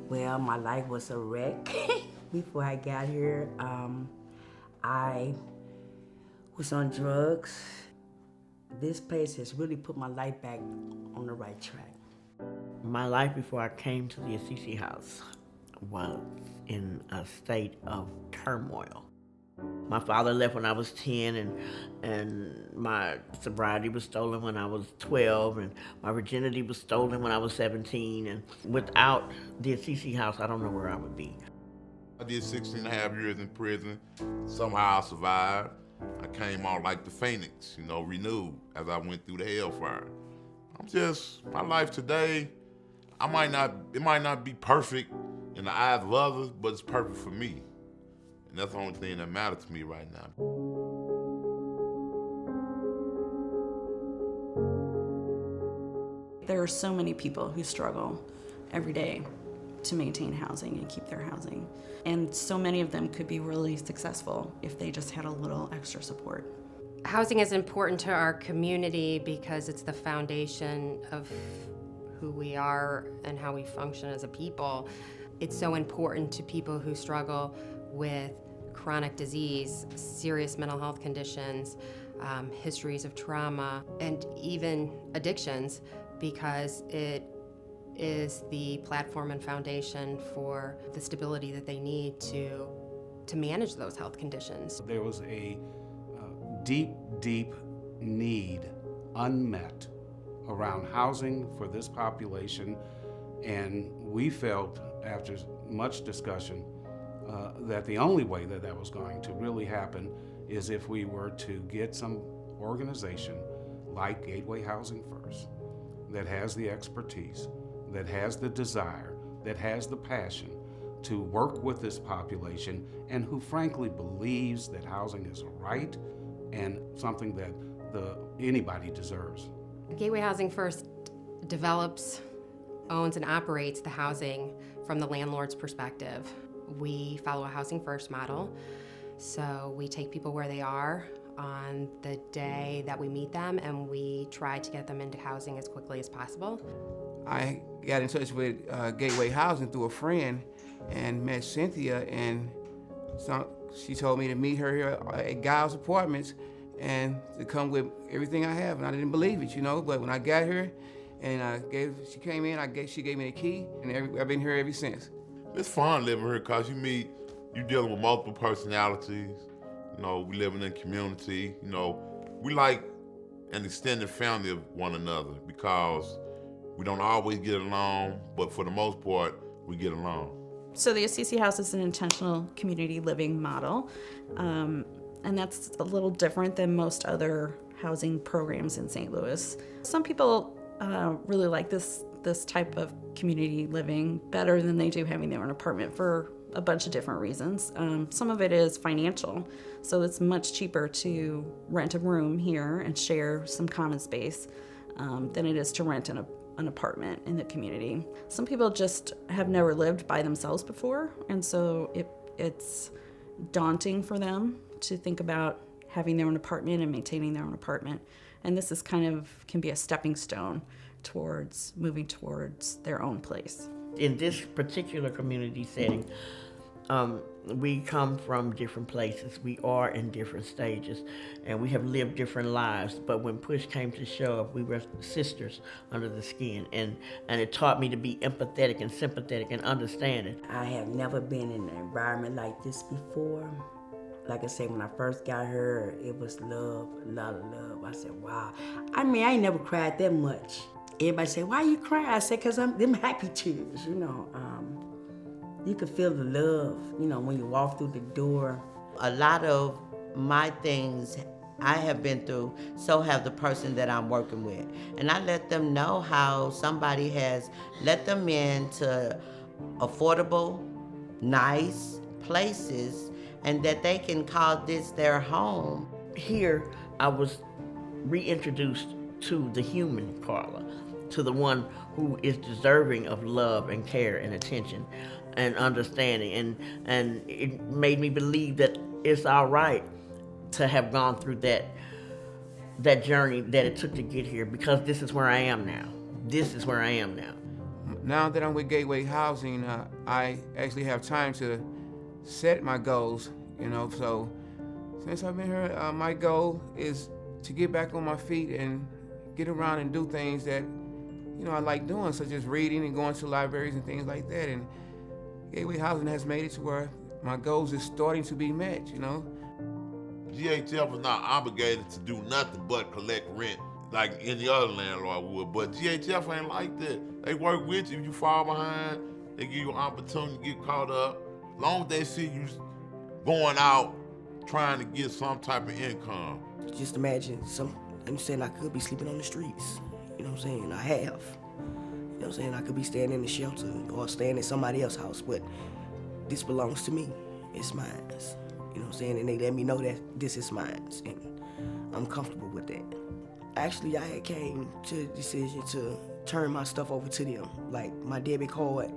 Well, my life was a wreck before I got here. I was on drugs. This place has really put my life back on the right track. My life before I came to the Assisi House was in a state of turmoil. My father left when I was 10, and my sobriety was stolen when I was 12, and my virginity was stolen when I was 17. And without the Assisi House, I don't know where I would be. I did 16 and a half years in prison. Somehow I survived. I came out like the phoenix, renewed as I went through the hellfire. My life today, it might not be perfect in the eyes of others, but it's perfect for me. And that's the only thing that matters to me right now. There are so many people who struggle every day to maintain housing and keep their housing. And so many of them could be really successful if they just had a little extra support. Housing is important to our community because it's the foundation of who we are and how we function as a people. It's so important to people who struggle with chronic disease, serious mental health conditions, histories of trauma, and even addictions, because it is the platform and foundation for the stability that they need to manage those health conditions. There was a deep need unmet around housing for this population, and we felt, after much discussion, that the only way that was going to really happen is if we were to get some organization like Gateway Housing First that has the expertise, that has the desire, that has the passion to work with this population, and who frankly believes that housing is a right and something that anybody deserves. Gateway Housing First develops, owns, and operates the housing from the landlord's perspective. We follow a housing first model, so we take people where they are on the day that we meet them, and we try to get them into housing as quickly as possible. I got in touch with Gateway Housing through a friend and met Cynthia, and she told me to meet her here at Giles Apartments and to come with everything I have, and I didn't believe it, but when I got here and she came in, she gave me the key, and I've been here ever since. It's fun living here because you're dealing with multiple personalities. We living in community. We like an extended family of one another because we don't always get along, but for the most part, we get along. So the Assisi House is an intentional community living model, and that's a little different than most other housing programs in St. Louis. Some people really like this type of community living better than they do having their own apartment for a bunch of different reasons. Some of it is financial, so it's much cheaper to rent a room here and share some common space than it is to rent an apartment in the community. Some people just have never lived by themselves before, and so it's daunting for them to think about having their own apartment and maintaining their own apartment. And this is can be a stepping stone towards moving towards their own place. In this particular community setting, we come from different places. We are in different stages, and we have lived different lives. But when push came to shove, we were sisters under the skin, and it taught me to be empathetic and sympathetic and understanding. I have never been in an environment like this before. Like I said, when I first got here, it was love, a lot of love. I said, wow. I ain't never cried that much. Everybody say, why you cry? I said, because them happy tears, You can feel the love, when you walk through the door. A lot of my things I have been through, so have the person that I'm working with. And I let them know how somebody has let them into affordable, nice places, and that they can call this their home. Here, I was reintroduced to the human Carla, to the one who is deserving of love and care and attention and understanding. And it made me believe that it's all right to have gone through that journey that it took to get here, because this is where I am now. This is where I am now. Now that I'm with Gateway Housing, I actually have time to set my goals, so since I've been here, my goal is to get back on my feet and get around and do things that, I like doing, such as reading and going to libraries and things like that. And Gateway Housing has made it to where my goals is starting to be met, GHF is not obligated to do nothing but collect rent like any other landlord would, but GHF ain't like that. They work with you. If you fall behind, they give you an opportunity to get caught up. As long as they see you going out trying to get some type of income. Just imagine I'm saying I could be sleeping on the streets. You know what I'm saying? I have. You know what I'm saying? I could be staying in the shelter or staying in somebody else's house, but this belongs to me. It's mine. You know what I'm saying? And they let me know that this is mine, and I'm comfortable with that. Actually, I had came to the decision to turn my stuff over to them. Like my debit card,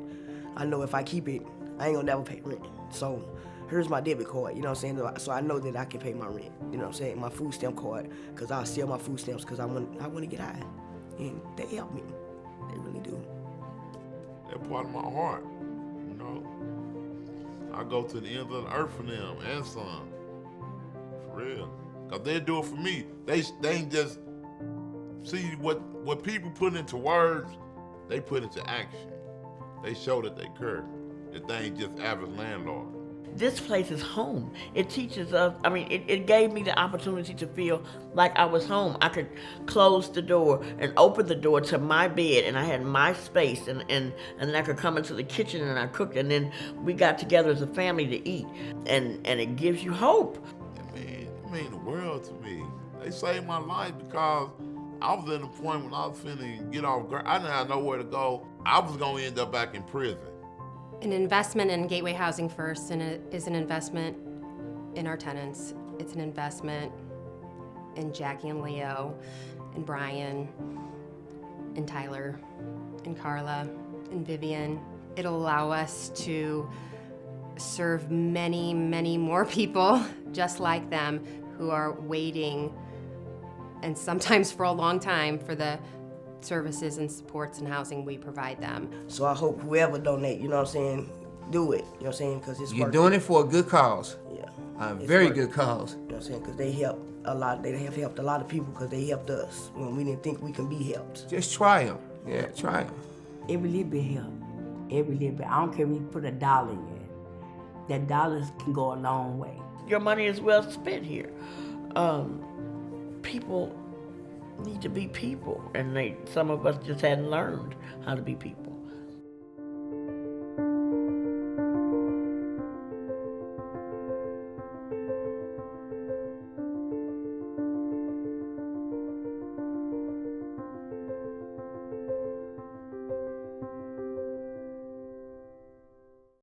I know if I keep it, I ain't gonna never pay rent. So here's my debit card, you know what I'm saying? So I know that I can pay my rent, you know what I'm saying? My food stamp card, because I'll sell my food stamps because I want to get high. And they help me. They really do. They're part of my heart, I go to the end of the earth for them and some. For real. Because they do it for me. They ain't just see what people put into words, they put into action. They show that they care. That they ain't just average landlord. This place is home. It teaches us, it gave me the opportunity to feel like I was home. I could close the door and open the door to my bed, and I had my space, and then I could come into the kitchen and I cooked, and then we got together as a family to eat. And it gives you hope. It mean the world to me. They saved my life because I was at a point when I was finna get off, I didn't have nowhere to go. I was gonna end up back in prison. An investment in Gateway Housing First is an investment in our tenants. It's an investment in Jackie and Leo, and Brian, and Tyler, and Carla, and Vivian. It'll allow us to serve many, many more people just like them who are waiting, and sometimes for a long time, for the services and supports and housing we provide them. So I hope whoever donate, you know what I'm saying, do it, you know what I'm saying, because it's You're worth doing it for a good cause. Yeah. A It's very worth good cause. You know what I'm saying, because they help a lot. They have helped a lot of people because they helped us when we didn't think we can be helped. Just try them. Yeah, try them. Every little bit help. Every little bit. I don't care if you put $1 in it. That dollars can go a long way. Your money is well spent here. People need to be people, and some of us just hadn't learned how to be people.